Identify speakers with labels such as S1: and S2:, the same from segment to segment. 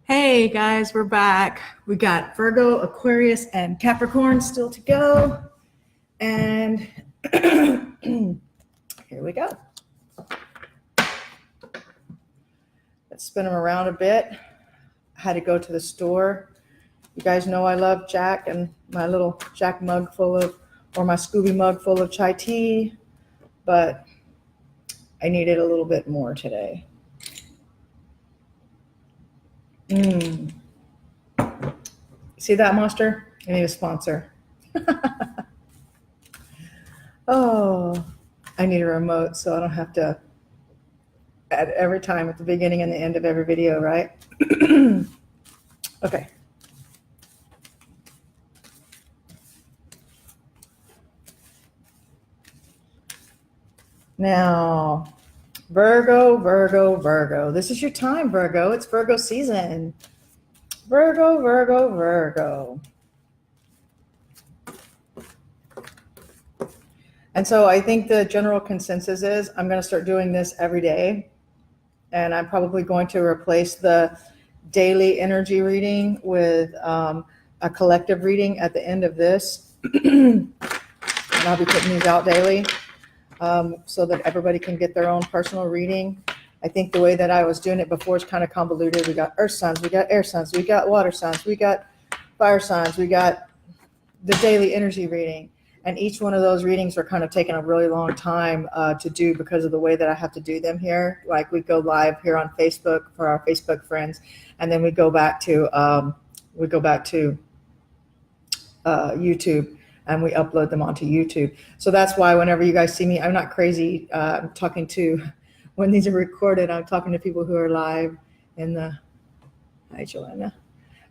S1: Hey guys, we're back. We got Virgo, Aquarius, and Capricorn still to go. And here we go. Let's spin them around a bit. I had to go to the store. You guys know I love Jack and my little Jack mug full of, or my Scooby mug full of chai tea, but I needed a little bit more today. See that, monster? I need a sponsor. Oh, I need a remote so I don't have to add every time at the beginning and the end of every video, right? Okay. Now, Virgo, Virgo, Virgo. This is your time, Virgo. It's Virgo season. Virgo, Virgo, Virgo. And so I think the general consensus is I'm going to start doing this every day. And I'm probably going to replace the daily energy reading with a collective reading at the end of this. And I'll be putting these out daily so that everybody can get their own personal reading. I think the way that I was doing it before is kind of convoluted. We got earth signs, we got air signs, we got water signs, we got fire signs, we got the daily energy reading. And each one of those readings are kind of taking a really long time to do because of the way that I have to do them here. Like we go live here on Facebook for our Facebook friends, and then we go back to YouTube, and we upload them onto YouTube. So that's why whenever you guys see me, I'm not crazy. I'm talking to, when these are recorded, I'm talking to people who are live in the, hi Joanna.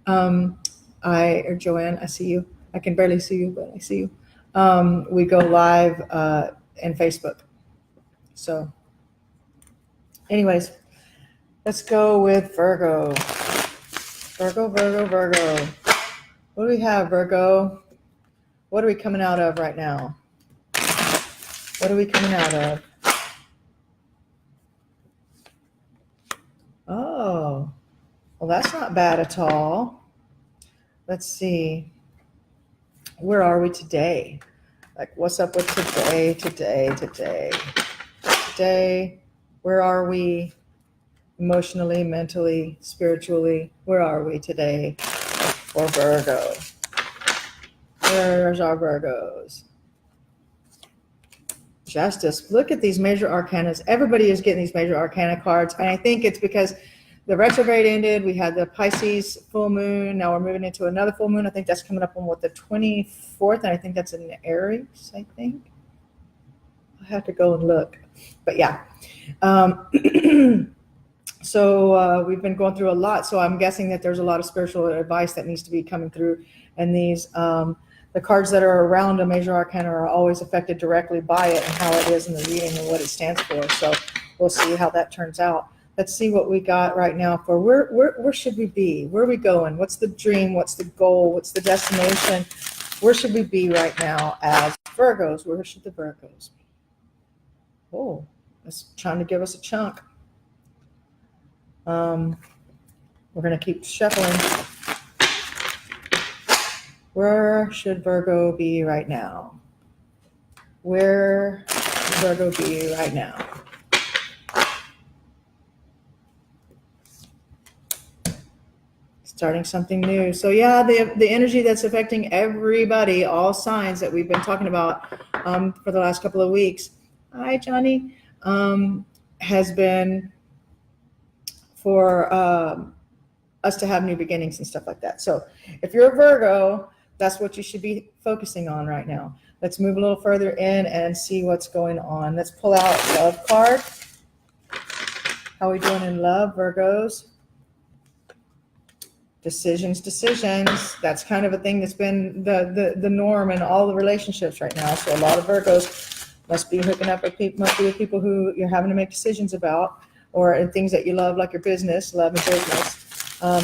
S1: Joanne, I see you. I can barely see you, but I see you. We go live in Facebook. So anyways, let's go with Virgo. Virgo, Virgo, Virgo. What do we have, Virgo? What are we coming out of right now? What are we coming out of? Oh, well, that's not bad at all. Let's see. Where are we today? Like, what's up with today? Where are we emotionally, mentally, spiritually? Where are we today for Virgo? Where's our Virgos? Justice. Look at these major arcanas. Everybody is getting these major arcana cards. And I think it's because the retrograde ended. We had the Pisces full moon. Now we're moving into another full moon. I think that's coming up on the 24th. And I think that's in Aries, I think. I'll have to go and look. But yeah. So we've been going through a lot. So I'm guessing that there's a lot of spiritual advice that needs to be coming through. And these, the cards that are around a major arcana are always affected directly by it and how it is in the reading and what it stands for. So we'll see how that turns out. Let's see what we got right now for where should we be? Where are we going? What's the dream? What's the goal? What's the destination? Where should we be right now as Virgos? Where should the Virgos be? Oh, it's trying to give us a chunk. We're going to keep shuffling. Where should Virgo be right now? Where should Virgo be right now? Starting something new. So yeah, the energy that's affecting everybody, all signs that we've been talking about for the last couple of weeks. Hi, Johnny. Has been for us to have new beginnings and stuff like that. So if you're a Virgo, that's what you should be focusing on right now. Let's move a little further in and see what's going on. Let's pull out love card. How are we doing in love, Virgos? Decisions. That's kind of a thing that's been the norm in all the relationships right now. So a lot of Virgos must be hooking up with people who you're having to make decisions about, or in things that you love, like your business, love and business,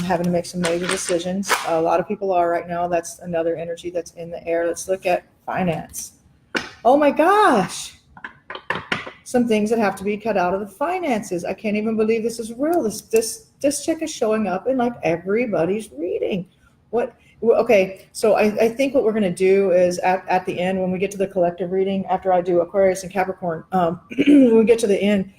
S1: having to make some major decisions. A lot of people are right now. That's another energy that's in the air. Let's look at finance. Oh my gosh. some things that have to be cut out of the finances. I can't even believe this is real. This chick is showing up in like everybody's reading. What? Okay, so I think what we're going to do is at the end, when we get to the collective reading, after I do Aquarius and Capricorn, when we get to the end,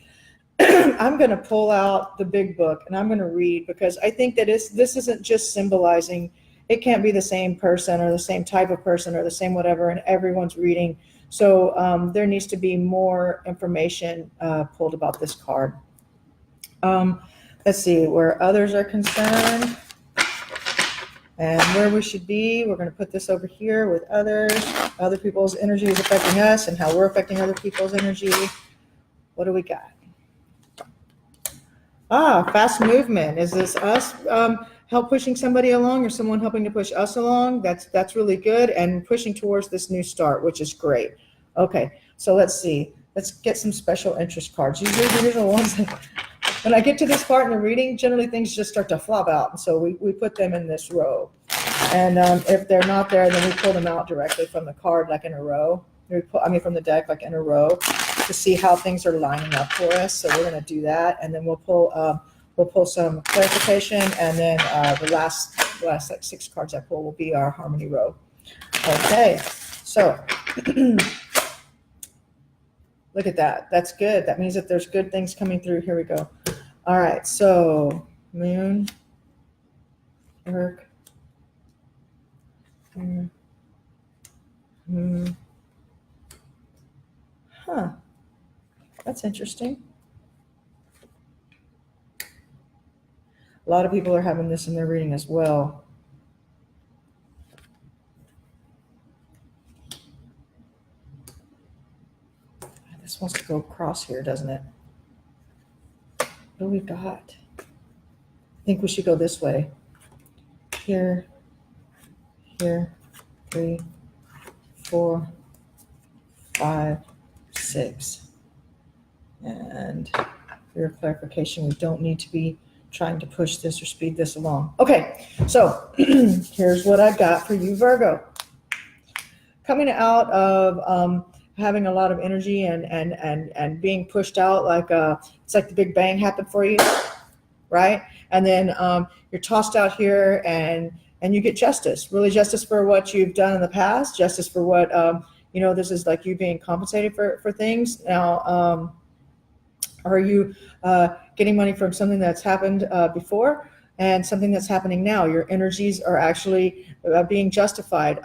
S1: I'm going to pull out the big book and I'm going to read, because I think that this isn't just symbolizing. It can't be the same person or the same type of person or the same whatever, and everyone's reading. So there needs to be more information pulled about this card. Let's see, where others are concerned and where we should be. We're going to put this over here with others. Other people's energy is affecting us and how we're affecting other people's energy. What do we got? Fast movement. Is this us help pushing somebody along, or someone helping to push us along? That's really good, and pushing towards this new start, which is great. Okay, so let's see. Let's get some special interest cards. Usually these are the ones that, when I get to this part in the reading, generally things just start to flop out. And so we put them in this row. And if they're not there, then we pull them out directly from the card, like in a row. From the deck, like in a row, to see how things are lining up for us. So we're going to do that, and then we'll pull some clarification, and then the last like 6 cards I pull will be our harmony row. Okay, so look at that. That's good. That means that there's good things coming through. Here we go. All right, so Moon, Earth, Moon. Huh. That's interesting. A lot of people are having this in their reading as well. This wants to go across here, doesn't it? What do we got? I think we should go this way. Here, 3, 4, 5, 6. And for your clarification, we don't need to be trying to push this or speed this along. Okay, so here's what I got for you, Virgo. Coming out of having a lot of energy and being pushed out, like it's like the Big Bang happened for you, right? And then you're tossed out here, and you get justice, really justice for what you've done in the past, justice for what this is like you being compensated for things. Now, are you getting money from something that's happened before and something that's happening now? Your energies are actually being justified.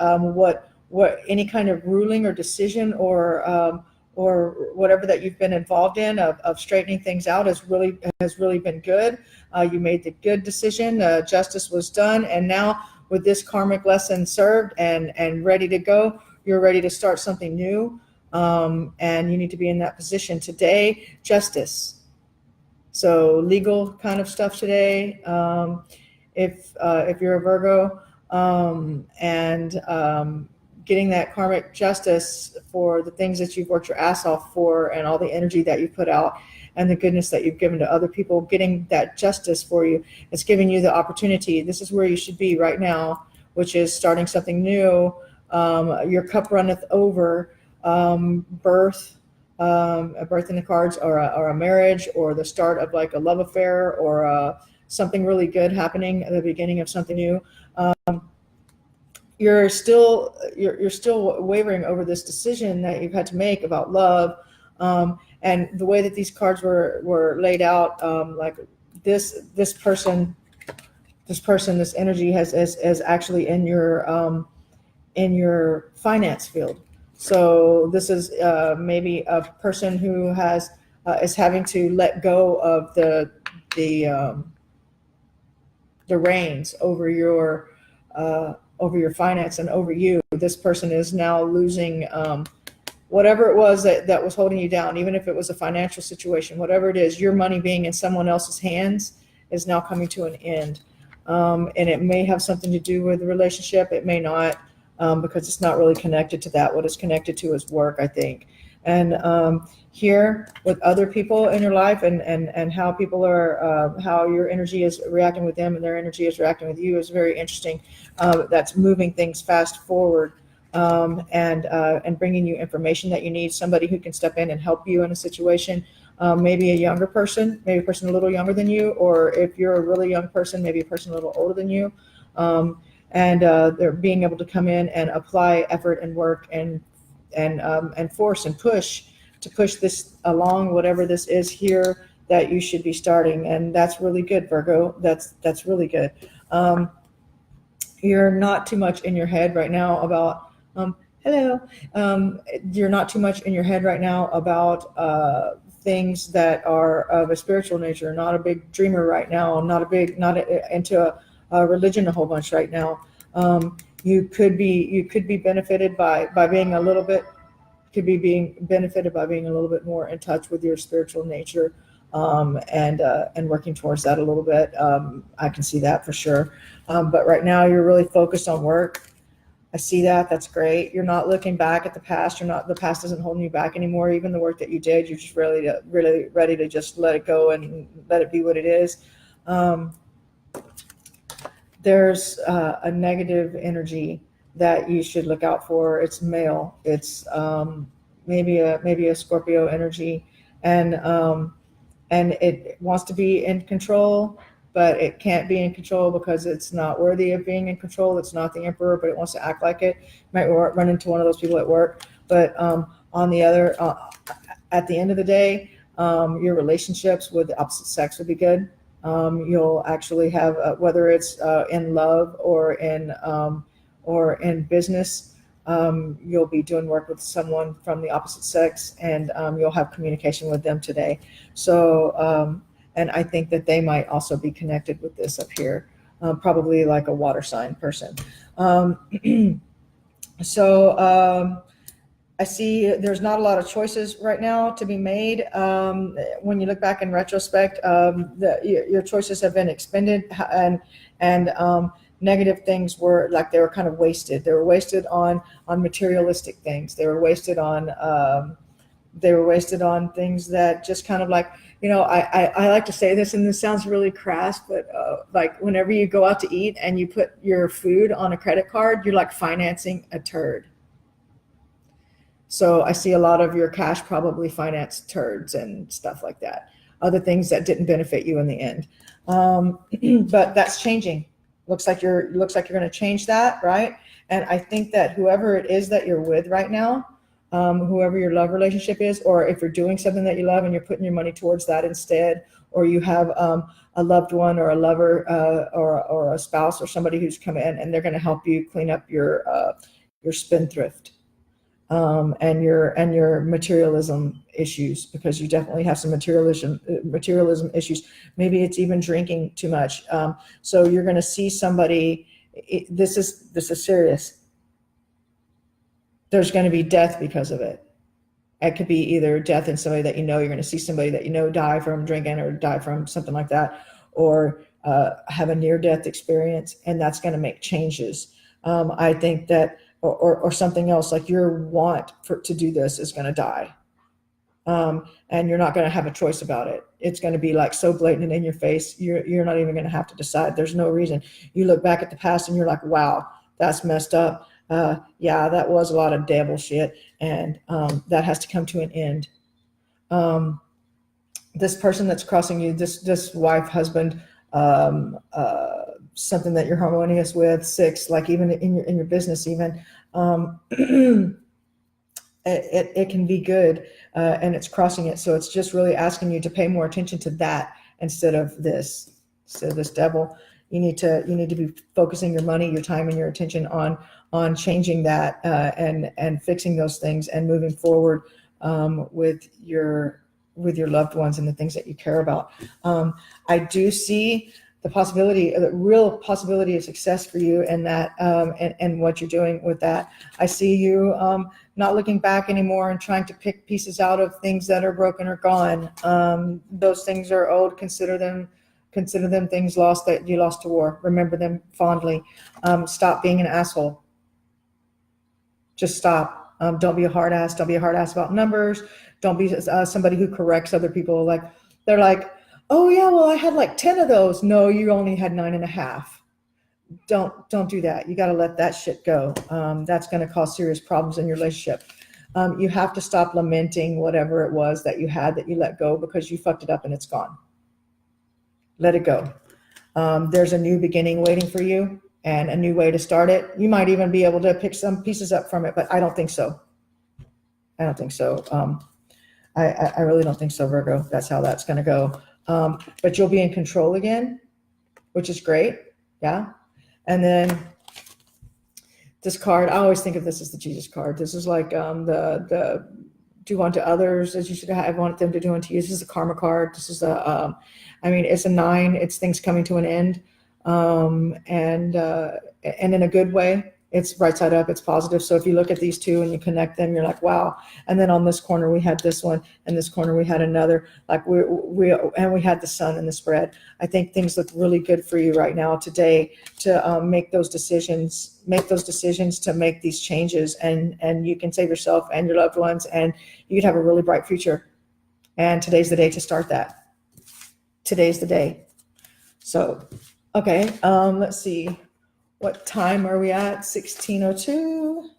S1: What any kind of ruling or decision or whatever that you've been involved in of straightening things out has really been good. You made the good decision. Justice was done, and now with this karmic lesson served and ready to go, you're ready to start something new. And you need to be in that position today. Justice. So legal kind of stuff today. If you're a Virgo, getting that karmic justice for the things that you've worked your ass off for, and all the energy that you put out, and the goodness that you've given to other people, getting that justice for you. It's giving you the opportunity. This is where you should be right now, which is starting something new. Your cup runneth over. Birth in the cards, or a marriage, or the start of like a love affair, or something really good happening at the beginning of something new. You're still wavering over this decision that you've had to make about love, and the way that these cards were laid out, like this energy has actually in your finance field. So this is maybe a person who is having to let go of the reins over your finance and over you. This person is now losing whatever it was that was holding you down, even if it was a financial situation, whatever it is. Your money being in someone else's hands is now coming to an end, and it may have something to do with the relationship. It may not. Because it's not really connected to that. What it's connected to is work, I think. And here with other people in your life, and how people are, how your energy is reacting with them and their energy is reacting with you, is very interesting. That's moving things fast forward. and bringing you information that you need, somebody who can step in and help you in a situation. Maybe a younger person, maybe a person a little younger than you, or if you're a really young person, maybe a person a little older than you. And they're being able to come in and apply effort and work and force and push to push this along, whatever this is here that you should be starting. And that's really good, Virgo. That's really good. You're not too much in your head right now about hello. You're not too much in your head right now about things that are of a spiritual nature. Not a big dreamer right now. Not into a religion a whole bunch right now. You could be benefited by being a little bit. Could be being benefited by being a little bit more in touch with your spiritual nature, and working towards that a little bit. I can see that for sure. But right now you're really focused on work. I see that. That's great. You're not looking back at the past. The past isn't holding you back anymore. Even the work that you did, you're just really ready to just let it go and let it be what it is. There's a negative energy that you should look out for. It's male. It's maybe a Scorpio energy, and it wants to be in control, but it can't be in control because it's not worthy of being in control. It's not the emperor, but it wants to act like it. You might run into one of those people at work. But on the other, at the end of the day, your relationships with the opposite sex will be good. You'll actually have, whether it's in love or in business, you'll be doing work with someone from the opposite sex, and you'll have communication with them today. So, and I think that they might also be connected with this up here, probably like a water sign person. I see there's not a lot of choices right now to be made. When you look back in retrospect, your choices have been expended, and negative things were like they were kind of wasted. They were wasted on materialistic things. They were wasted on things that just kind of like, I like to say this, and this sounds really crass, but like whenever you go out to eat and you put your food on a credit card, you're like financing a turd. So I see a lot of your cash probably financed turds and stuff like that. Other things that didn't benefit you in the end. But that's changing. Looks like you're going to change that, right? And I think that whoever it is that you're with right now, whoever your love relationship is, or if you're doing something that you love and you're putting your money towards that instead, or you have a loved one or a lover or a spouse or somebody who's come in and they're going to help you clean up your spendthrift. And your materialism issues, because you definitely have some materialism issues. Maybe it's even drinking too much. So you're going to see somebody. This is serious. There's going to be death because of it. It could be either death in somebody that you know. You're going to see somebody that you know die from drinking or die from something like that, or have a near-death experience, and that's going to make changes. I think that. Or something else, like your want to do this is going to die. And you're not going to have a choice about it. It's going to be like so blatant and in your face. You're not even going to have to decide. There's no reason. You look back at the past and you're like, wow, that's messed up. Yeah, that was a lot of devil shit. And that has to come to an end. This person that's crossing you, this wife, husband, something that you're harmonious with, 6, like even in your business, even it can be good, and it's crossing it. So it's just really asking you to pay more attention to that instead of this devil. You need to be focusing your money, your time, and your attention on changing that, and fixing those things and moving forward with your loved ones and the things that you care about. I do see the real possibility of success for you in that, and what you're doing with that. I see you not looking back anymore and trying to pick pieces out of things that are broken or gone. Those things are old. Consider them things lost that you lost to war. Remember them fondly. Stop being an asshole. Just stop. Don't be a hard ass. Don't be a hard ass about numbers. Don't be somebody who corrects other people. Like they're like, oh yeah, well I had like 10 of those. No, you only had 9.5. don't do that. You got to let that shit go. That's going to cause serious problems in your relationship. You have to stop lamenting whatever it was that you had that you let go, because you fucked it up and it's gone. Let it go. There's a new beginning waiting for you and a new way to start it. You might even be able to pick some pieces up from it, but I don't think so. I don't think so. I really don't think so, Virgo. That's how that's going to go. But you'll be in control again, which is great. Yeah. And then this card, I always think of this as the Jesus card. This is like the do unto others as you should have wanted them to do unto you. This is a karma card. This is it's a 9. It's things coming to an end, and in a good way. It's right side up. It's positive. So if you look at these two and you connect them, you're like, wow. And then on this corner we had this one, and this corner we had another. Like we had the sun in the spread. I think things look really good for you right now today to make those decisions. Make those decisions to make these changes, and you can save yourself and your loved ones, and you could have a really bright future. And today's the day to start that. Today's the day. So, okay. Let's see. What time are we at? 16:02.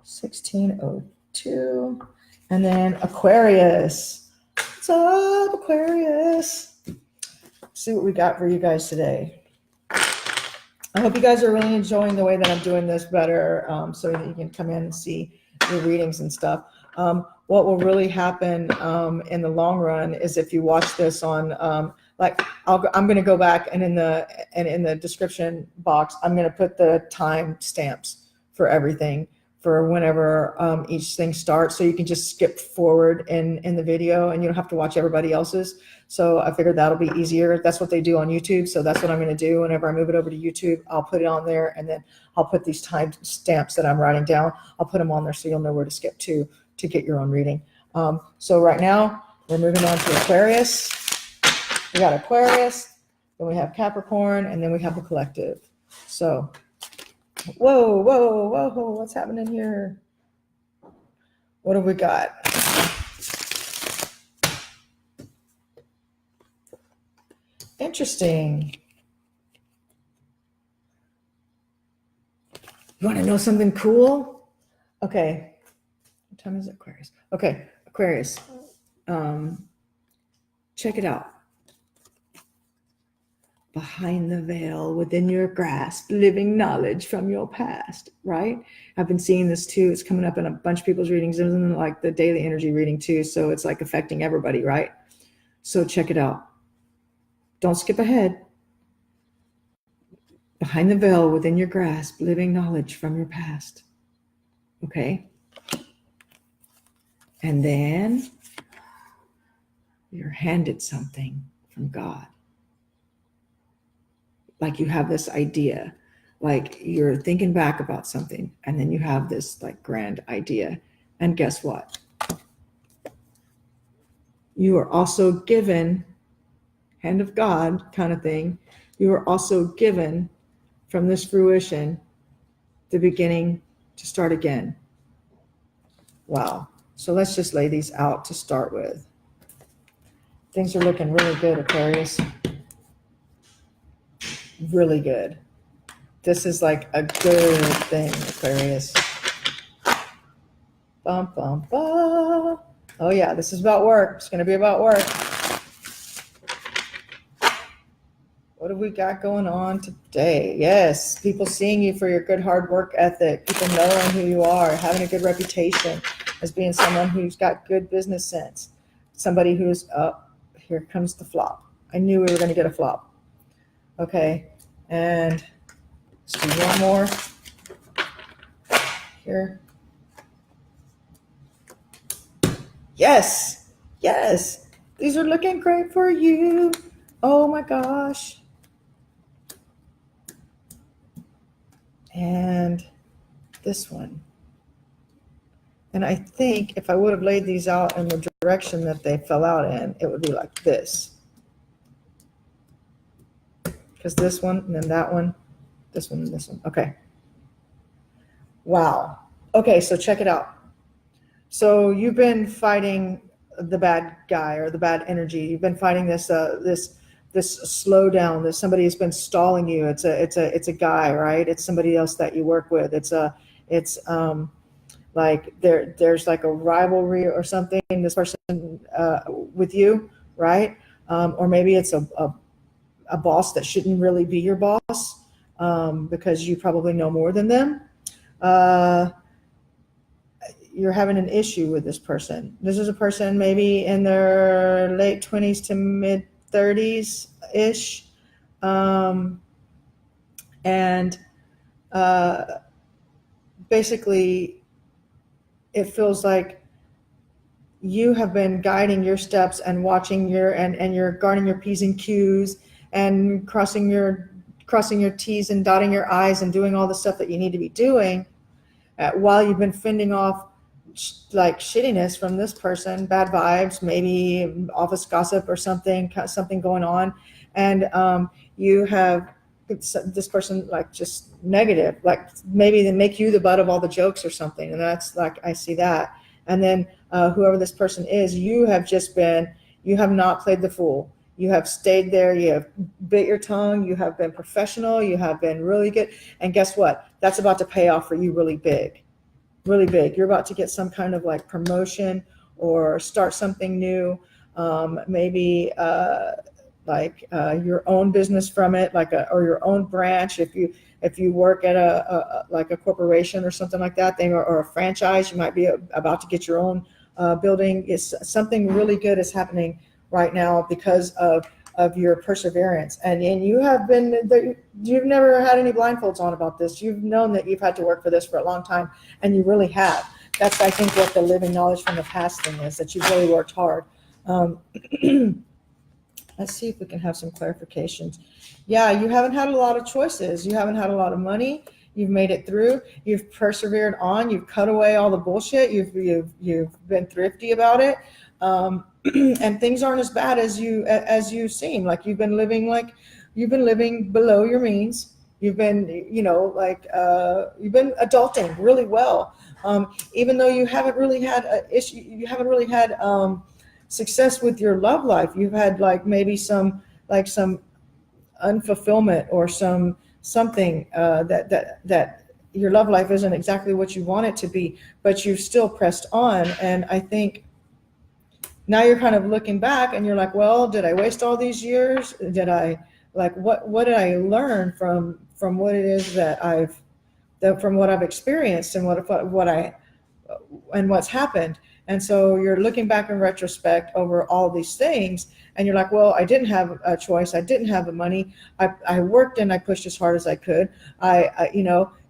S1: 16:02. And then Aquarius. What's up, Aquarius? Let's see what we got for you guys today. I hope you guys are really enjoying the way that I'm doing this better, so that you can come in and see your readings and stuff. What will really happen in the long run is if you watch this on I'm going to go back, and in the description box I'm going to put the time stamps for everything for whenever each thing starts, so you can just skip forward in the video and you don't have to watch everybody else's. So I figured that'll be easier. That's what they do on YouTube, so that's what I'm going to do. Whenever I move it over to YouTube, I'll put it on there, and then I'll put these time stamps that I'm writing down, I'll put them on there so you'll know where to skip to get your own reading. So right now we're moving on to Aquarius. We got Aquarius, then we have Capricorn, and then we have the collective. So, whoa, what's happening here? What have we got? Interesting. You want to know something cool? Okay. What time is it, Aquarius? Okay, Aquarius. Check it out. Behind the veil, within your grasp, living knowledge from your past, right? I've been seeing this too. It's coming up in a bunch of people's readings, and like the daily energy reading too. So it's like affecting everybody, right? So check it out. Don't skip ahead. Behind the veil, within your grasp, living knowledge from your past. Okay. And then you're handed something from God. Like you have this idea, like you're thinking back about something, and then you have this like grand idea. And guess what? You are also given, hand of God kind of thing. You are also given from this fruition, the beginning to start again. Wow. So let's just lay these out to start with. Things are looking really good, Aquarius. Really good. This is like a good thing, Aquarius. Bum, bum, bum. Oh yeah, this is about work. It's going to be about work. What have we got going on today? Yes, people seeing you for your good hard work ethic, people knowing who you are, having a good reputation as being someone who's got good business sense, somebody who's here comes the flop. I knew we were going to get a flop. Okay, and let's do one more here. Yes, these are looking great for you. Oh my gosh. And this one. And I think if I would have laid these out in the direction that they fell out in, it would be like this. Because this one, and then that one, this one, and this one. Okay. Wow. Okay, so check it out. So you've been fighting the bad guy or the bad energy. You've been fighting this this slowdown, that somebody has been stalling you. It's a guy, right? It's somebody else that you work with. It's like there's like a rivalry or something, this person with you, right? Or maybe it's a boss that shouldn't really be your boss, because you probably know more than them. You're having an issue with this person. This is a person maybe in their late 20s to mid 30s ish. And basically, it feels like you have been guiding your steps and watching and you're guarding your P's and Q's and crossing your T's and dotting your I's and doing all the stuff that you need to be doing, while you've been fending off like shittiness from this person, bad vibes, maybe office gossip or something going on. And you have this person like just negative, like maybe they make you the butt of all the jokes or something. And that's like, I see that. And then whoever this person is, you have not played the fool. You have stayed there. You have bit your tongue. You have been professional. You have been really good. And guess what? That's about to pay off for you really big. Really big. You're about to get some kind of like promotion or start something new. Maybe your own business from it, or your own branch. If you work at a corporation or something like that, or a franchise, you might be about to get your own building. Is something really good is happening right now because of your perseverance. And you've never had any blindfolds on about this. You've known that you've had to work for this for a long time, and you really have. That's, I think, what the living knowledge from the past thing is, that you've really worked hard. Let's see if we can have some clarifications. Yeah, you haven't had a lot of choices. You haven't had a lot of money. You've made it through. You've persevered on. You've cut away all the bullshit. You've been thrifty about it. And things aren't as bad as you seem. Like you've been living below your means. You've been, you've been adulting really well. Even though you haven't really had success with your love life. You've had like maybe some unfulfillment or something that your love life isn't exactly what you want it to be, but you've still pressed on. And I think now you're kind of looking back and you're like, well, did I waste all these years? Did I what did I learn from what it is from what I've experienced and what's happened? And so you're looking back in retrospect over all these things, and you're like, well, I didn't have a choice. I didn't have the money. I worked and I pushed as hard as I could. I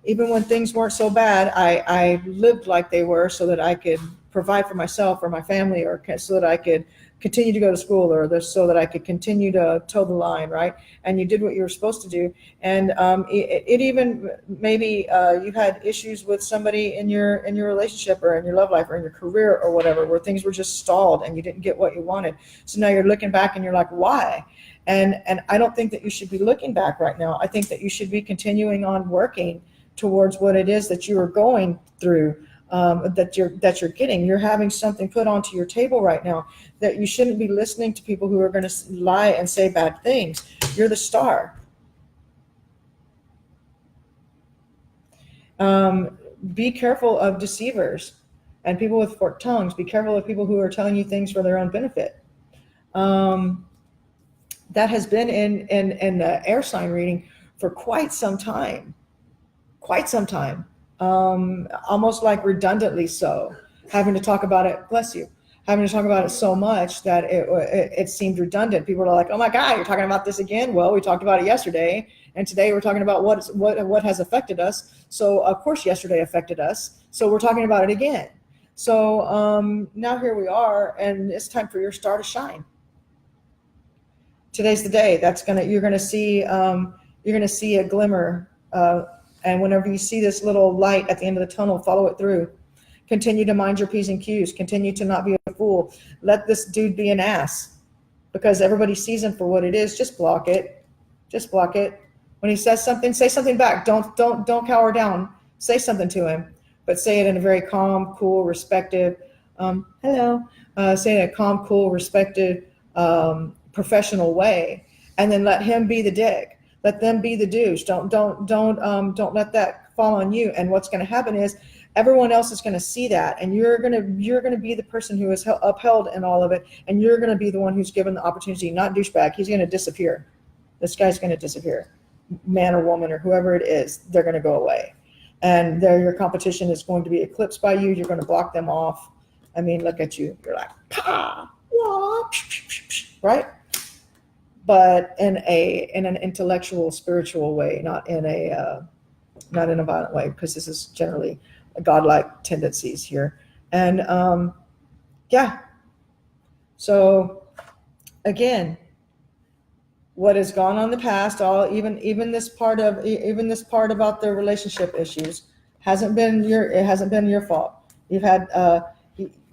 S1: even when things weren't so bad, I lived like they were so that I could provide for myself or my family, or so that I could continue to go to school, or so that I could continue to toe the line, right? And you did what you were supposed to do. And it even maybe you had issues with somebody in your relationship or in your love life or in your career or whatever, where things were just stalled and you didn't get what you wanted. So now you're looking back and you're like, why? And I don't think that you should be looking back right now. I think that you should be continuing on working towards what it is that you are going through. That you're getting. You're having something put onto your table right now, that you shouldn't be listening to people who are going to lie and say bad things. You're the star. Be careful of deceivers and people with forked tongues. Be careful of people who are telling you things for their own benefit. That has been in the air sign reading for quite some time. Almost like redundantly so, having to talk about it, bless you, having to talk about it so much that it seemed redundant. People are like, oh my God, you're talking about this again? Well, we talked about it yesterday, and today we're talking about what has affected us. So of course yesterday affected us, so we're talking about it again. So now here we are, and it's time for your star to shine. Today's the day. You're gonna see a glimmer. And whenever you see this little light at the end of the tunnel, follow it through. Continue to mind your P's and Q's. Continue to not be a fool. Let this dude be an ass, because everybody sees him for what it is. Just block it. When he says something, say something back. Don't cower down. Say something to him, but say it in a very calm, cool, respected, hello. Say it in a calm, cool, respected, professional way. and then let him be the dick. Let them be the douche. Don't let that fall on you. And what's going to happen is everyone else is going to see that, and you're going to be the person who is upheld in all of it, and you're going to be the one who's given the opportunity, not douchebag. He's going to disappear. This guy's going to disappear, man or woman or whoever it is. They're going to go away, and your competition is going to be eclipsed by you. You're going to block them off. I mean, look at you. You're like, right? But in an intellectual, spiritual way, not in a violent way, because this is generally godlike tendencies here. And yeah. So again, what has gone on in the past, even this part about the relationship issues hasn't been your fault. You've had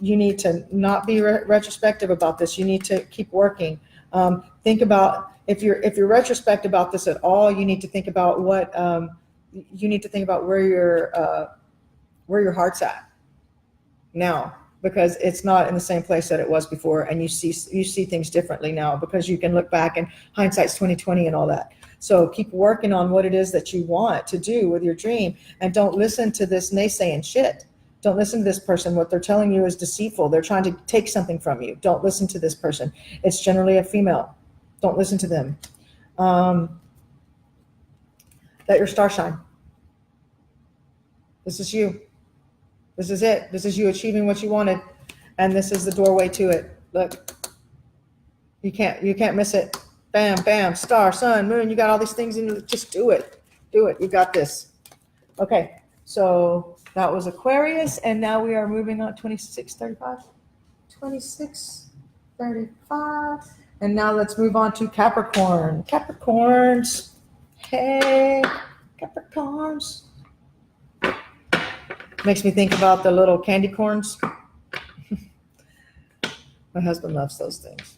S1: you need to not be retrospective about this. You need to keep working. Think about if you're retrospective about this at all, you need to think about where your heart's at now, because it's not in the same place that it was before, and you see things differently now because you can look back, and hindsight's 20/20 and all that. So keep working on what it is that you want to do with your dream, and don't listen to this naysaying shit. Don't listen to this person. What they're telling you is deceitful. They're trying to take something from you. Don't listen to this person. It's generally a female. Don't listen to them. Let your star shine. This is you. This is it. This is you achieving what you wanted. And this is the doorway to it. Look, you can't miss it. Bam, bam, star, sun, moon. You got all these things in you. Just do it. Do it. You got this. Okay. So that was Aquarius. And now we are moving on 2635. 2635. And now let's move on to Capricorn. Capricorns. Hey, Capricorns. Makes me think about the little candy corns. My husband loves those things.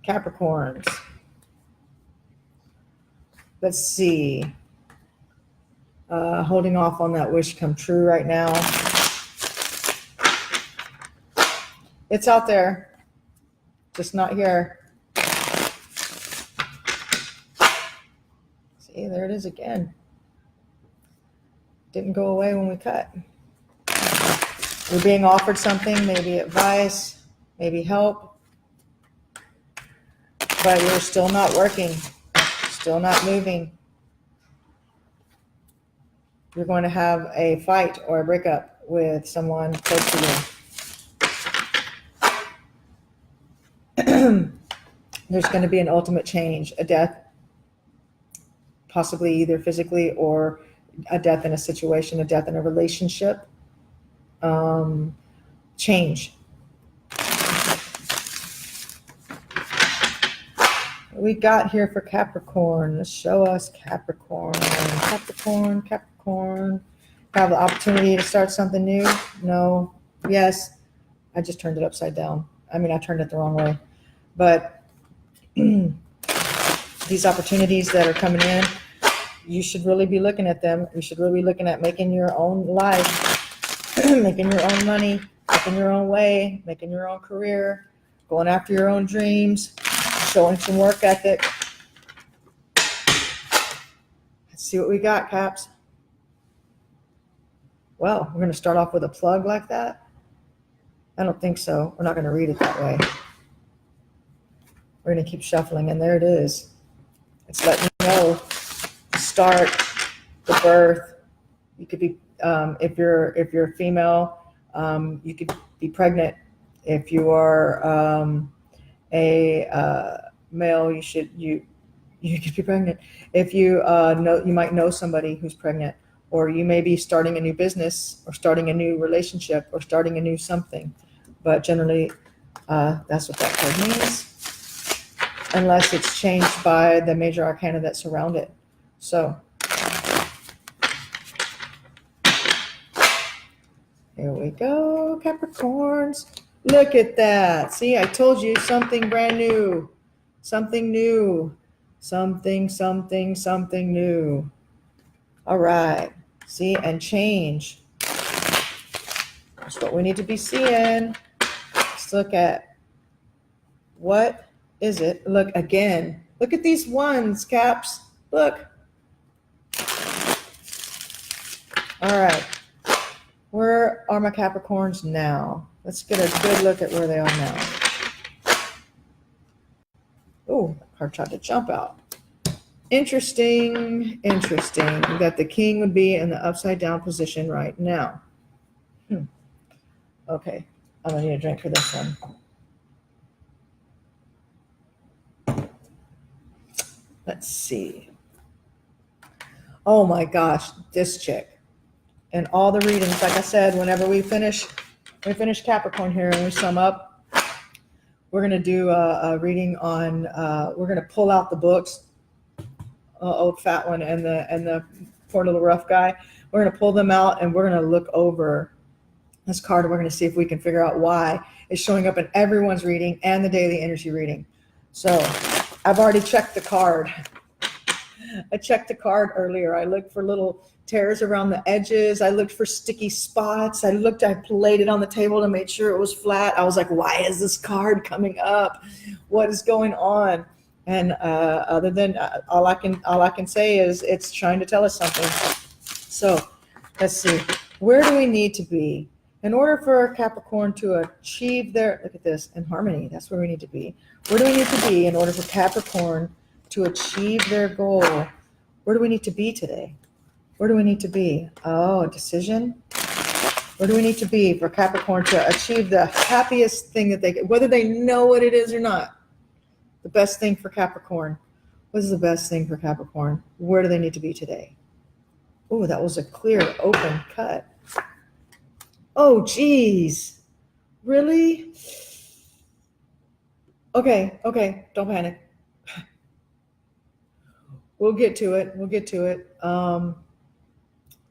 S1: Capricorns. Let's see. Holding off on that wish come true right now. It's out there, just not here. See, there it is again. Didn't go away when we cut. You're being offered something, maybe advice, maybe help, but you're still not working, still not moving. You're going to have a fight or a breakup with someone close to you. There's going to be an ultimate change, a death, possibly either physically or a death in a situation, a death in a relationship. Change. What we got here for Capricorn? Let's show us Capricorn. Capricorn. Have the opportunity to start something new? No. Yes. I just turned it upside down. I mean, I turned it the wrong way. But these opportunities that are coming in, you should really be looking at them. You should really be looking at making your own life, making your own money, making your own way, making your own career, going after your own dreams, showing some work ethic. Let's see what we got, Caps. Well, we're going to start off with a plug like that? I don't think so. We're not going to read it that way. We're going to keep shuffling, and there it is. It's letting you know the start, the birth. You could be, if you're female, you could be pregnant. If you are a male, you could be pregnant. If you you might know somebody who's pregnant, or you may be starting a new business, or starting a new relationship, or starting a new something. But generally, that's what that card means, unless it's changed by the major arcana that surround it. So here we go, Capricorns. Look at that. See, I told you something brand new, something new, something new. All right. See, and change. That's what we need to be seeing. Let's look at what is it? Look again. Look at these ones, Caps. Look. All right. Where are my Capricorns now? Let's get a good look at where they are now. Oh, card tried to jump out. Interesting that the king would be in the upside down position right now. Okay, I'm gonna need a drink for this one. Let's see. Oh my gosh, this chick. And all the readings, like I said, whenever we finish Capricorn here and we sum up, we're gonna do a reading on. We're gonna pull out the books. Old fat one and the poor little rough guy. We're going to pull them out and we're going to look over this card and we're going to see if we can figure out why it's showing up in everyone's reading and the daily energy reading. So I've already checked the card. I checked the card earlier. I looked for little tears around the edges. I looked for sticky spots. I laid it on the table to make sure it was flat. I was like, why is this card coming up? What is going on? And other than all I can say is it's trying to tell us something. So let's see. Where do we need to be in order for Capricorn to achieve their, look at this, in harmony? That's where we need to be. Where do we need to be in order for Capricorn to achieve their goal? Where do we need to be today? Where do we need to be? Oh, a decision. Where do we need to be for Capricorn to achieve the happiest thing that they can, whether they know what it is or not? The best thing for Capricorn. What is the best thing for Capricorn? Where do they need to be today? Oh, that was a clear, open cut. Oh, geez. Really? Okay. Don't panic. We'll get to it. A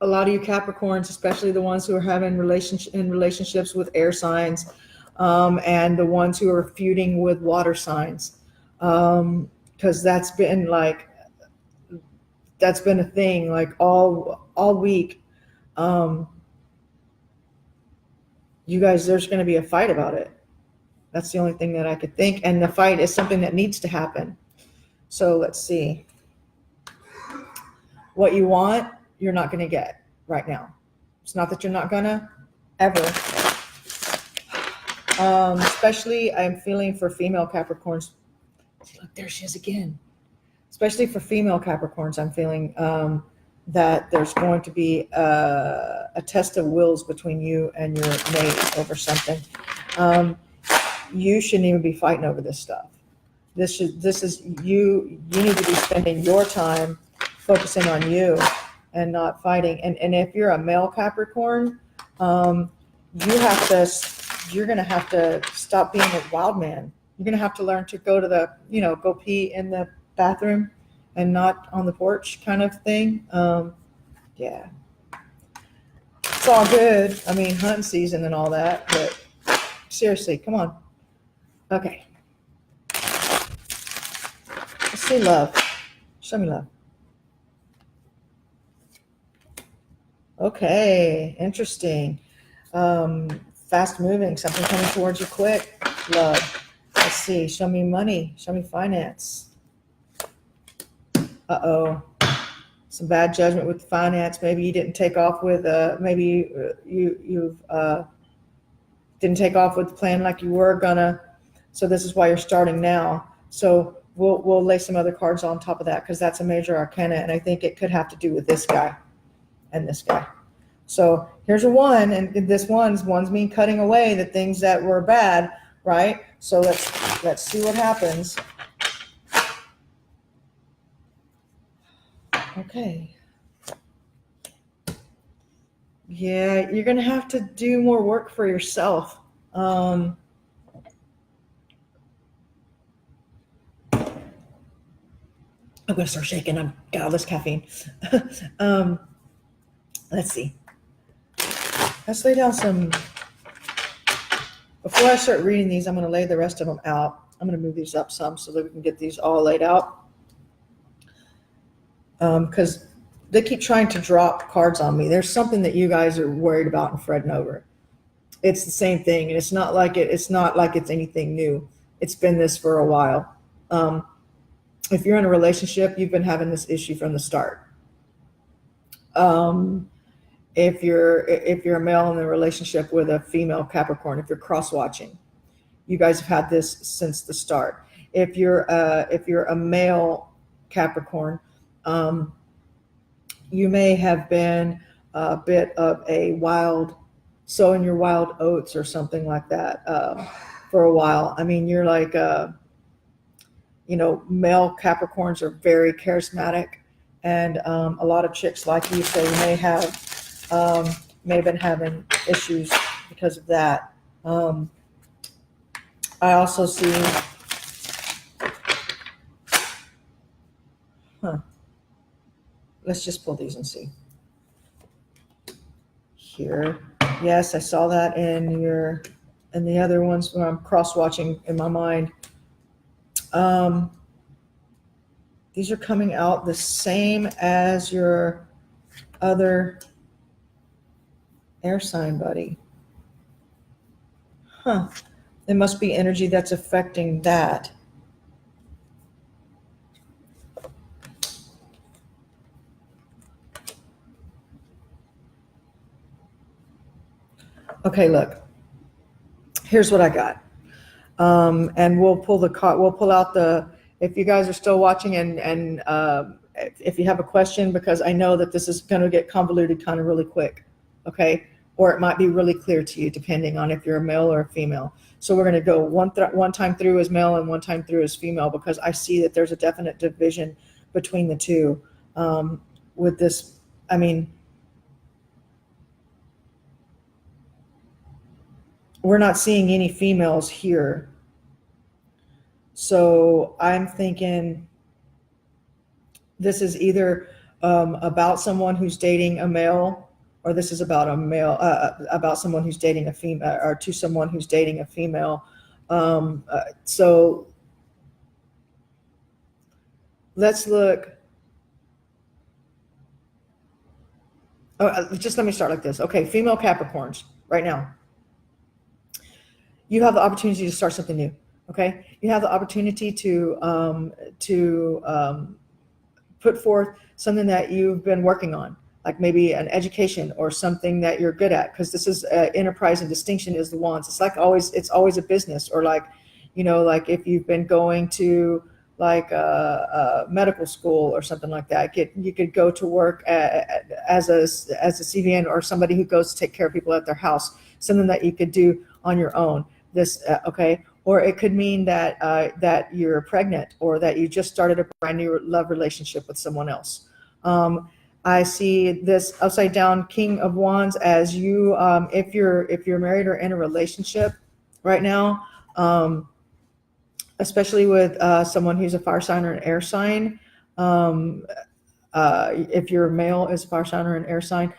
S1: lot of you Capricorns, especially the ones who are having relationships with air signs, and the ones who are feuding with water signs. Because that's been a thing like all week. You guys, there's going to be a fight about it. That's the only thing that I could think, and the fight is something that needs to happen. So let's see. What you want, you're not going to get right now. It's not that you're not gonna ever. Especially I'm feeling for female Capricorns. Look, there she is again. Especially for female Capricorns, I'm feeling that there's going to be a test of wills between you and your mate over something. You shouldn't even be fighting over this stuff. This is you need to be spending your time focusing on you and not fighting. And if you're a male Capricorn, you're gonna have to stop being a wild man. You're gonna have to learn to go to go pee in the bathroom and not on the porch kind of thing. Yeah. It's all good. I mean, hunting season and all that, but seriously, come on. Okay. Let's see love. Show me love. Okay, interesting. Fast moving, something coming towards you quick. Love. Let's see. Show me money. Show me finance. Uh-oh. Some bad judgment with finance. Maybe you didn't take off with you didn't take off with the plan like you were gonna. So this is why you're starting now. So we'll lay some other cards on top of that because that's a major arcana, and I think it could have to do with this guy and this guy. So here's a one, and this one's mean cutting away the things that were bad, right? So let's see what happens. Okay. Yeah, you're gonna have to do more work for yourself. I'm gonna start shaking. I've got all this caffeine. Let's see. Let's lay down some. Before I start reading these, I'm gonna lay the rest of them out. I'm gonna move these up some so that we can get these all laid out. Because they keep trying to drop cards on me. There's something that you guys are worried about and fretting over. It's the same thing, and it's not like it's anything new. It's been this for a while. If you're in a relationship, you've been having this issue from the start. If you're a male in a relationship with a female Capricorn, if you're cross watching, you guys have had this since the start. If you're a male Capricorn, you may have been a bit of a wild, sowing your wild oats or something like that for a while. I mean, you're like, male Capricorns are very charismatic, and a lot of chicks like you, so you may have been having issues because of that. I also see, let's just pull these and see. Here, yes, I saw that in the other ones when I'm cross-watching in my mind. These are coming out the same as your other air sign buddy. There must be energy that's affecting that. Okay, look. Here's what I got. And we'll pull out the, if you guys are still watching and if you have a question, because I know that this is going to get convoluted kind of really quick. Okay. Or it might be really clear to you depending on if you're a male or a female. So we're going to go one time through as male and one time through as female, because I see that there's a definite division between the two with this. I mean, we're not seeing any females here. So I'm thinking this is either about someone who's dating a male, or this is about a male, about someone who's dating a female, or to someone who's dating a female. So let's look. Just let me start like this. Okay, female Capricorns right now. You have the opportunity to start something new. Okay, you have the opportunity to put forth something that you've been working on, like maybe an education or something that you're good at, because this is enterprise and distinction is the wands. It's like it's always a business, or like, like if you've been going to like medical school or something like that, you could go to work as a CVN, or somebody who goes to take care of people at their house, something that you could do on your own. This okay. Or it could mean that that you're pregnant, or that you just started a brand new love relationship with someone else. I see this upside down King of Wands as you, if you're married or in a relationship right now, especially with someone who's a fire sign or an air sign. If your male is a fire sign or an air sign,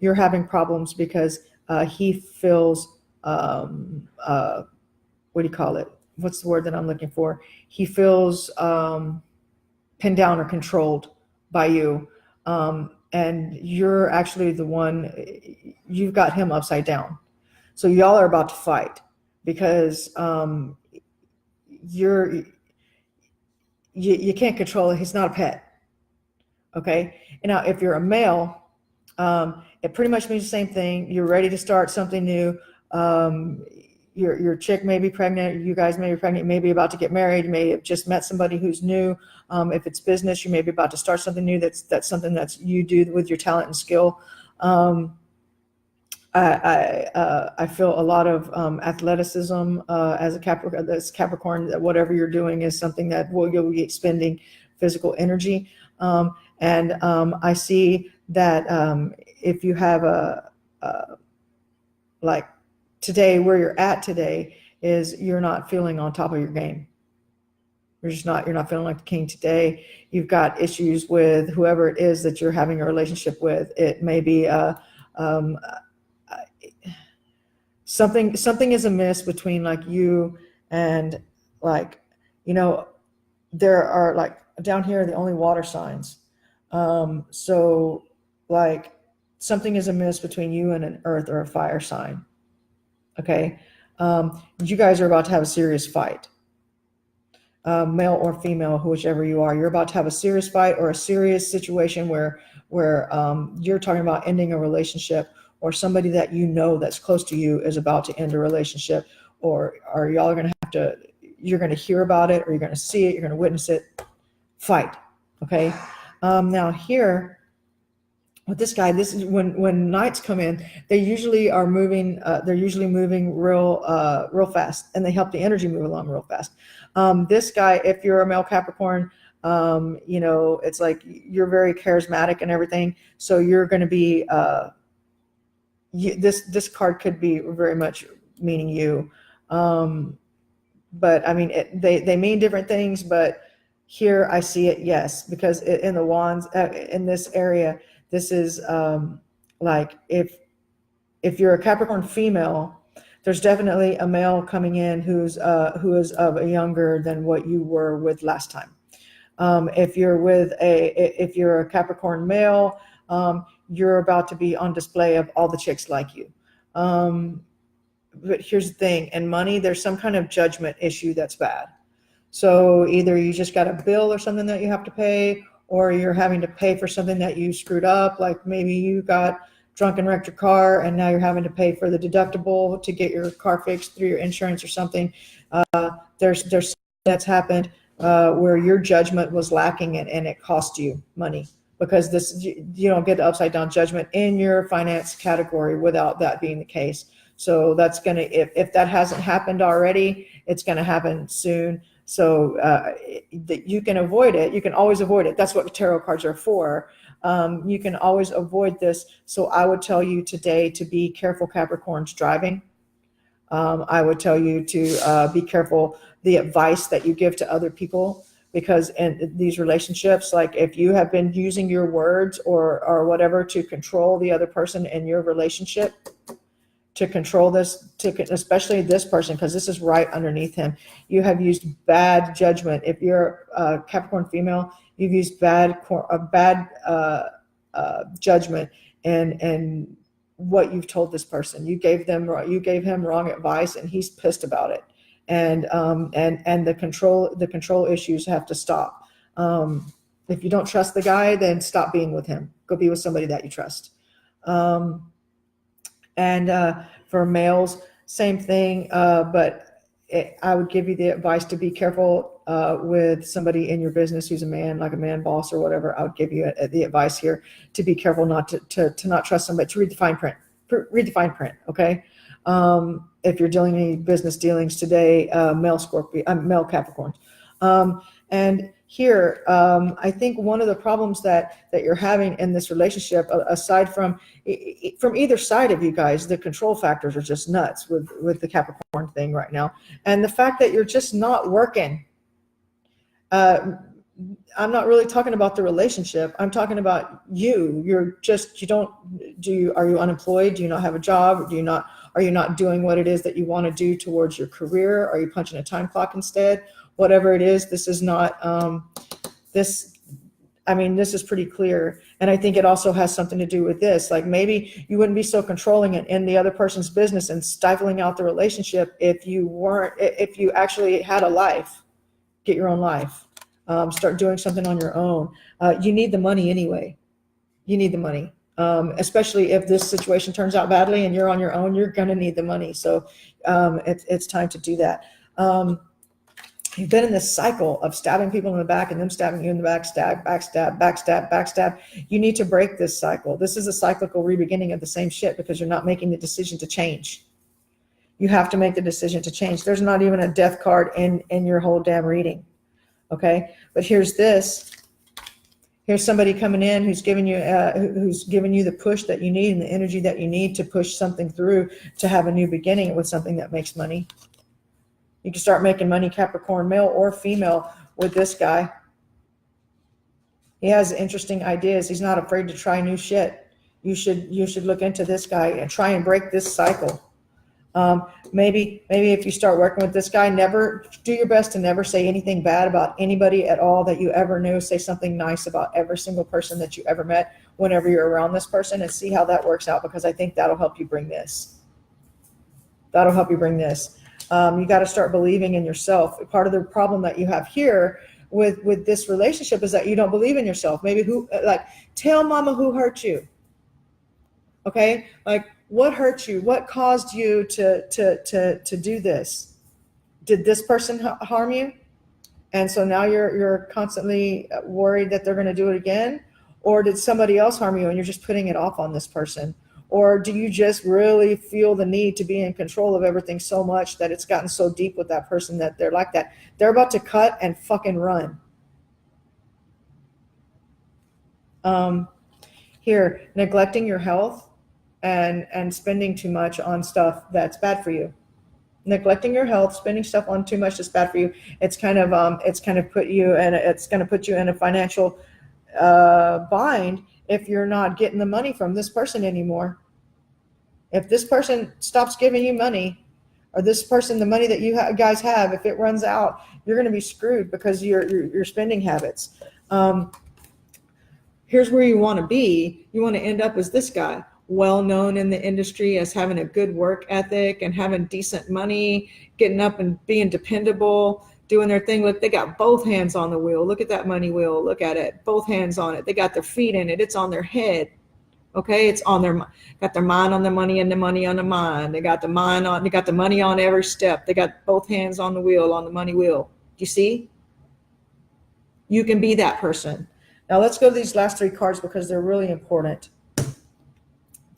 S1: you're having problems because he feels what do you call it? What's the word that I'm looking for? He feels pinned down or controlled by you. And you're actually the one, you've got him upside down. So y'all are about to fight because you can't control it. He's not a pet. Okay. And now if you're a male, it pretty much means the same thing. You're ready to start something new. Your chick may be pregnant, you guys may be pregnant, you may be about to get married, you may have just met somebody who's new. If it's business, you may be about to start something new. That's something that you do with your talent and skill. I feel a lot of athleticism as a Capricorn, that whatever you're doing is something that you'll be expending physical energy. And I see that if you have like today, where you're at today is you're not feeling on top of your game. You're not feeling like the king today. You've got issues with whoever it is that you're having a relationship with. It may be something is amiss between like you and like, there are like down here the only water signs. So like something is amiss between you and an earth or a fire sign. Okay. You guys are about to have a serious fight. male or female, whichever you are. You're about to have a serious fight or a serious situation where you're talking about ending a relationship, or somebody that you know that's close to you is about to end a relationship, or y'all are going to have to, you're going to hear about it, or you're going to see it, you're going to witness it. Fight. Okay. Now here with this guy, this is when nights come in, they usually are moving. They're usually moving real fast, and they help the energy move along real fast. This guy, if you're a male Capricorn, it's like you're very charismatic and everything. So you're going to be this card could be very much meaning you. But I mean, they mean different things, but here I see it, yes, because in the wands, in this area, this is like if you're a Capricorn female, there's definitely a male coming in who is of a younger than what you were with last time. If you're a Capricorn male, you're about to be on display of all the chicks like you. But here's the thing, in money, there's some kind of judgment issue that's bad. So either you just got a bill or something that you have to pay, or you're having to pay for something that you screwed up. Like maybe you got drunk and wrecked your car, and now you're having to pay for the deductible to get your car fixed through your insurance or something. There's that's happened where your judgment was lacking and it cost you money, because you don't get the upside down judgment in your finance category without that being the case. So that's gonna, if that hasn't happened already, it's gonna happen soon. So that you can avoid it. You can always avoid it. That's what the tarot cards are for. You can always avoid this. So I would tell you today to be careful, Capricorns driving. I would tell you to be careful the advice that you give to other people, because in these relationships, like if you have been using your words or whatever to control the other person in your relationship, to control this, especially this person, because this is right underneath him. You have used bad judgment. If you're a Capricorn female, you've used bad judgment and what you've told this person. You gave him wrong advice, and he's pissed about it. And the control issues have to stop. If you don't trust the guy, then stop being with him. Go be with somebody that you trust. For males, same thing, but I would give you the advice to be careful with somebody in your business who's a man, like a man boss or whatever. I would give you the advice here to be careful not to not trust somebody, to read the fine print. Read the fine print, okay? If you're dealing any business dealings today, male Capricorn. And here, I think one of the problems that you're having in this relationship, aside from either side of you guys, the control factors are just nuts with the Capricorn thing right now. And the fact that you're just not working. I'm not really talking about the relationship. I'm talking about you. Are you unemployed? Do you not have a job? Are you not doing what it is that you want to do towards your career? Are you punching a time clock instead? Whatever it is, this is not, this is pretty clear. And I think it also has something to do with this. Like maybe you wouldn't be so controlling in the other person's business and stifling out the relationship if you actually had a life. Get your own life. Start doing something on your own. You need the money anyway. You need the money. Especially if this situation turns out badly and you're on your own, you're going to need the money. So it's time to do that. You've been in this cycle of stabbing people in the back and them stabbing you in the back, backstab. You need to break this cycle. This is a cyclical re-beginning of the same shit, because you're not making the decision to change. You have to make the decision to change. There's not even a death card in your whole damn reading. Okay, but here's this. Here's somebody coming in who's giving you the push that you need and the energy that you need to push something through, to have a new beginning with something that makes money. You can start making money, Capricorn, male or female, with this guy. He has interesting ideas. He's not afraid to try new shit. You should look into this guy and try and break this cycle. Maybe if you start working with this guy, do your best to never say anything bad about anybody at all that you ever knew. Say something nice about every single person that you ever met whenever you're around this person, and see how that works out, because I think that'll help you bring this. You got to start believing in yourself. Part of the problem that you have here with this relationship is that you don't believe in yourself. Maybe tell mama who hurt you. Okay, like what hurt you? What caused you to do this? Did this person harm you? And so now you're constantly worried that they're going to do it again, or did somebody else harm you and you're just putting it off on this person? Or do you just really feel the need to be in control of everything so much that it's gotten so deep with that person that they're like that? They're about to cut and fucking run. Here, neglecting your health and spending too much on stuff that's bad for you. Neglecting your health, spending stuff on too much that's bad for you. It's kind of put you in a financial bind if you're not getting the money from this person anymore. If this person stops giving you money, or this person, the money that you guys have, if it runs out, you're going to be screwed because your spending habits. Here's where you want to be. You want to end up as this guy, well known in the industry as having a good work ethic and having decent money, getting up and being dependable, doing their thing. Look, they got both hands on the wheel. Look at that money wheel. Look at it. Both hands on it. They got their feet in it. It's on their head. Okay. It's on got their mind on the money and the money on the mind. They got the money on every step. They got both hands on the wheel, on the money wheel. Do you see? You can be that person. Now let's go to these last three cards because they're really important.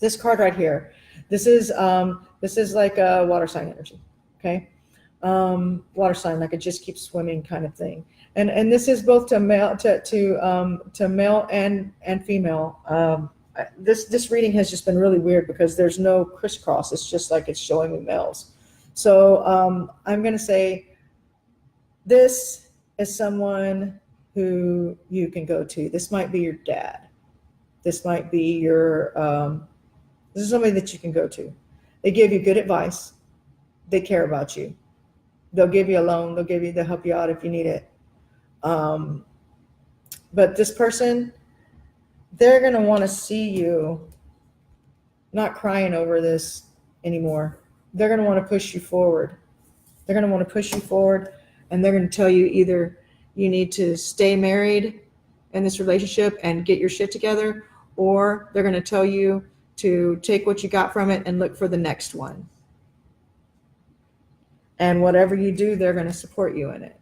S1: This card right here, this is like a water sign energy. Okay. Water sign, like it just keeps swimming kind of thing. And this is both to male, to male and female. This reading has just been really weird because there's no crisscross. It's just like it's showing me males. So I'm going to say this is someone who you can go to. This might be your dad. This might be this is somebody that you can go to. They give you good advice. They care about you. They'll give you a loan. They'll help you out if you need it. But this person, they're going to want to see you not crying over this anymore. They're going to want to push you forward. They're going to want to push you forward, and they're going to tell you either you need to stay married in this relationship and get your shit together, or they're going to tell you to take what you got from it and look for the next one. And whatever you do, they're going to support you in it.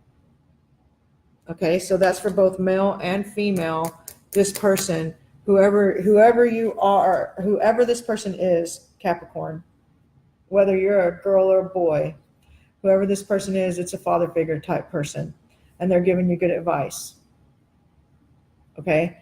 S1: Okay, so that's for both male and female. This person, whoever you are, whoever this person is, Capricorn, whether you're a girl or a boy, whoever this person is, it's a father figure type person, and they're giving you good advice. Okay.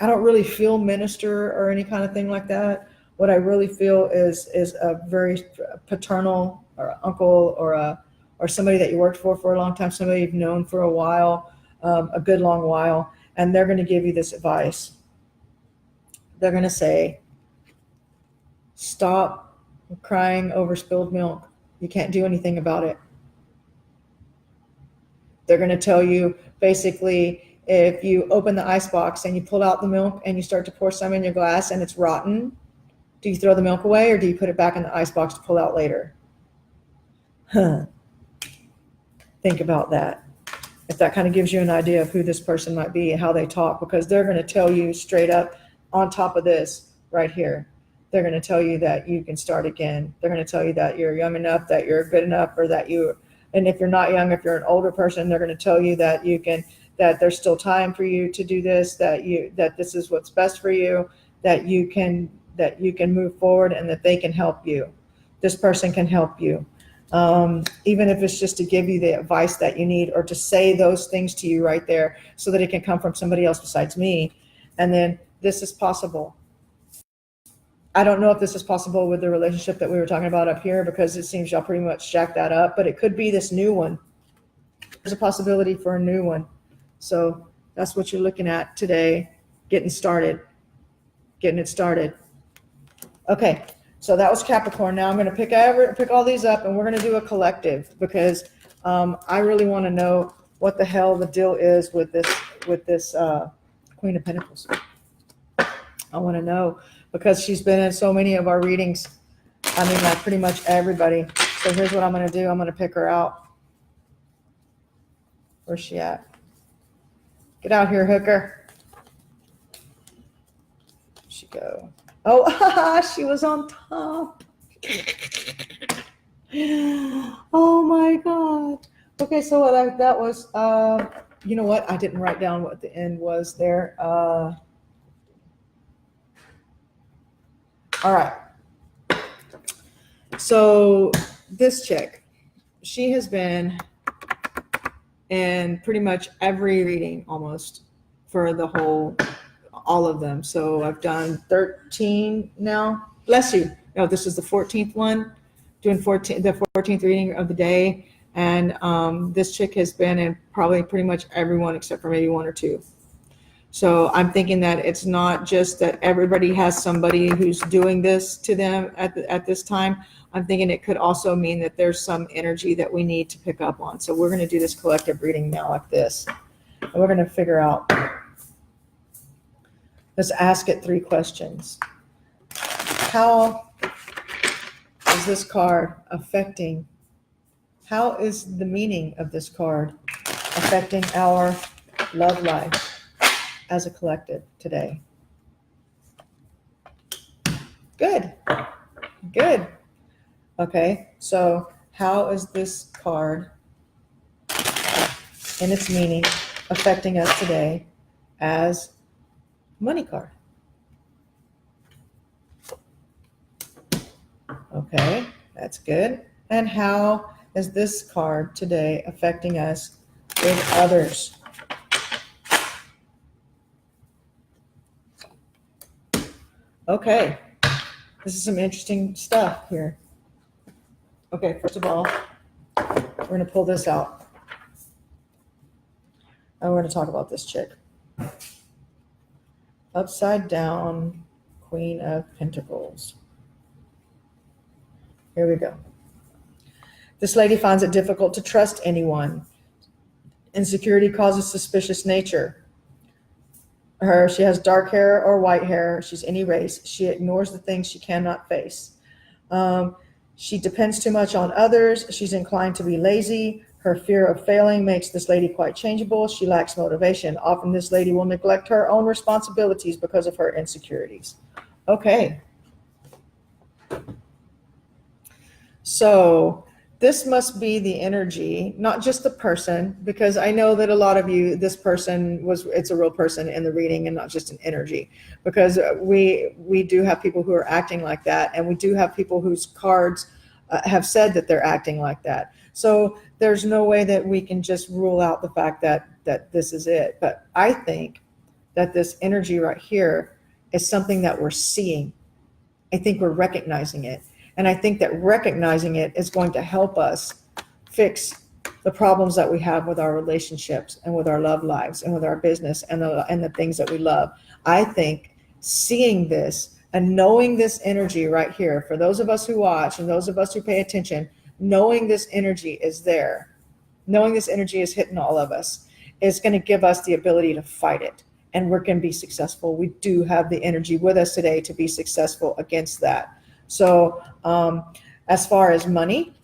S1: I don't really feel minister or any kind of thing like that. What I really feel is a very paternal or uncle or somebody that you worked for a long time, somebody you've known for a while, a good long while, and they're going to give you this advice. They're going to say, stop crying over spilled milk. You can't do anything about it. They're going to tell you basically, if you open the ice box and you pull out the milk and you start to pour some in your glass and it's rotten, do you throw the milk away or do you put it back in the ice box to pull out later? Think about that. If that kind of gives you an idea of who this person might be and how they talk, because they're going to tell you straight up on top of this right here. They're going to tell you that you can start again. They're going to tell you that you're young enough, that you're good enough, or that and if you're not young, if you're an older person, they're going to tell you that you can, that there's still time for you to do this, that this is what's best for you, that you can move forward, and that they can help you. This person can help you. Even if it's just to give you the advice that you need, or to say those things to you right there so that it can come from somebody else besides me. And then this is possible. I don't know if this is possible with the relationship that we were talking about up here, because it seems y'all pretty much jacked that up, but it could be this new one. There's a possibility for a new one. So that's what you're looking at today, getting it started. Okay, so that was Capricorn. Now I'm going to pick all these up, and we're going to do a collective, because I really want to know what the hell the deal is with this Queen of Pentacles. I want to know, because she's been in so many of our readings. I mean, like pretty much everybody. So here's what I'm going to do. I'm going to pick her out. Where's she at? Get out here, hooker. Where'd she go? Oh, she was on top. Oh my God. Okay, so what that was, you know what? I didn't write down what the end was there. All right. So this chick, she has been in pretty much every reading almost for the whole, all of them. So I've done 13 now. Bless you. No, this is the 14th one, doing the 14th reading of the day. And this chick has been in probably pretty much everyone except for maybe one or two. So I'm thinking that it's not just that everybody has somebody who's doing this to them at this time. I'm thinking it could also mean that there's some energy that we need to pick up on. So we're going to do this collective reading now like this. And we're going to figure out, let's ask it 3 questions. How is this card affecting? How is the meaning of this card affecting our love life as a collective today? Good. Good. Okay, so how is this card and its meaning affecting us today as money card? Okay, that's good. And how is this card today affecting us with others? Okay, this is some interesting stuff here. Okay, first of all, we're going to pull this out. And we're going to talk about this chick. Upside down, Queen of Pentacles. Here we go. This lady finds it difficult to trust anyone. Insecurity causes suspicious nature. She has dark hair or white hair. She's any race. She ignores the things she cannot face. She depends too much on others. She's inclined to be lazy. Her fear of failing makes this lady quite changeable. She lacks motivation. Often this lady will neglect her own responsibilities because of her insecurities. Okay. So this must be the energy, not just the person, because I know that a lot of you, this person it's a real person in the reading and not just an energy, because we do have people who are acting like that, and we do have people whose cards have said that they're acting like that. So there's no way that we can just rule out the fact that this is it. But I think that this energy right here is something that we're seeing. I think we're recognizing it. And I think that recognizing it is going to help us fix the problems that we have with our relationships and with our love lives and with our business and the things that we love. I think seeing this and knowing this energy right here, for those of us who watch and those of us who pay attention, knowing this energy is there, knowing this energy is hitting all of us, is going to give us the ability to fight it. And we're going to be successful. We do have the energy with us today to be successful against that. So as far as money,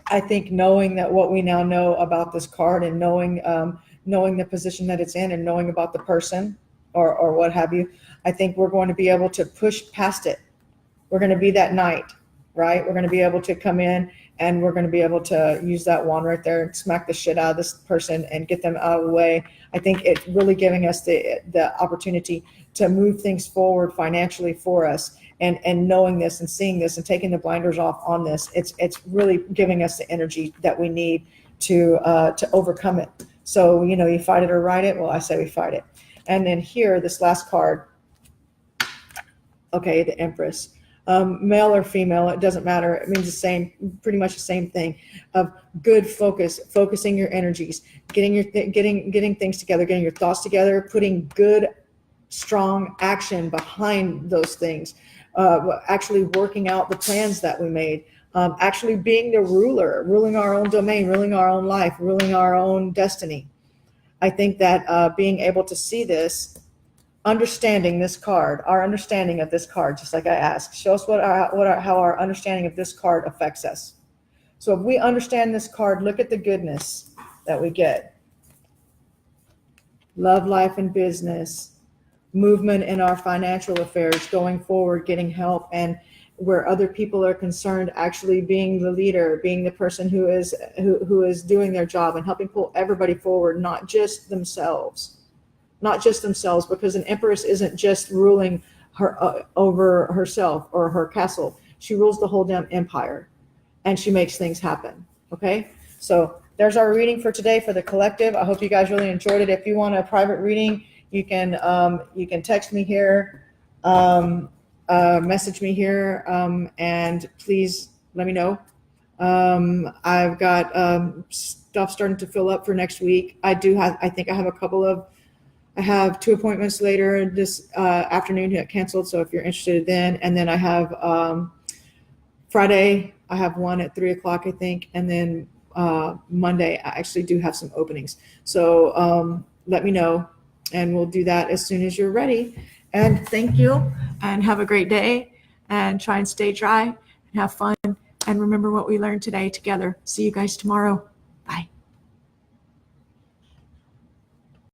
S1: I think knowing that what we now know about this card and knowing the position that it's in and knowing about the person or what have you, I think we're going to be able to push past it. We're going to be that knight, right? We're going to be able to come in and we're going to be able to use that wand right there and smack the shit out of this person and get them out of the way. I think it's really giving us the opportunity to move things forward financially for us. And knowing this and seeing this and taking the blinders off on this, it's really giving us the energy that we need to overcome it. So, you fight it or ride it. Well, I say we fight it. And then here, this last card, okay, the Empress, male or female, it doesn't matter. It means pretty much the same thing of good focusing your energies, getting things together, getting your thoughts together, putting good, strong action behind those things. Actually working out the plans that we made, actually being the ruler, ruling our own domain, ruling our own life, ruling our own destiny. I think that being able to see this understanding this card, our understanding of this card, just like I asked. Show us how our understanding of this card affects us. So if we understand this card, look at the goodness that we get. Love, life, and business. Movement in our financial affairs, going forward, getting help, and where other people are concerned, actually being the leader, being the person who is doing their job and helping pull everybody forward, not just themselves. Not just themselves, because an empress isn't just ruling her over herself or her castle. She rules the whole damn empire, and she makes things happen. Okay, so there's our reading for today for the collective. I hope you guys really enjoyed it. If you want a private reading, you can text me here, message me here, and please let me know. I've got stuff starting to fill up for next week. I think I have 2 appointments later this afternoon that canceled. So if you're interested then, and then I have Friday, I have one at 3:00, I think. And then Monday, I actually do have some openings. So let me know, and we'll do that as soon as you're ready. And thank you, and have a great day, and try and stay dry and have fun. And remember what we learned today together. See you guys tomorrow. Bye.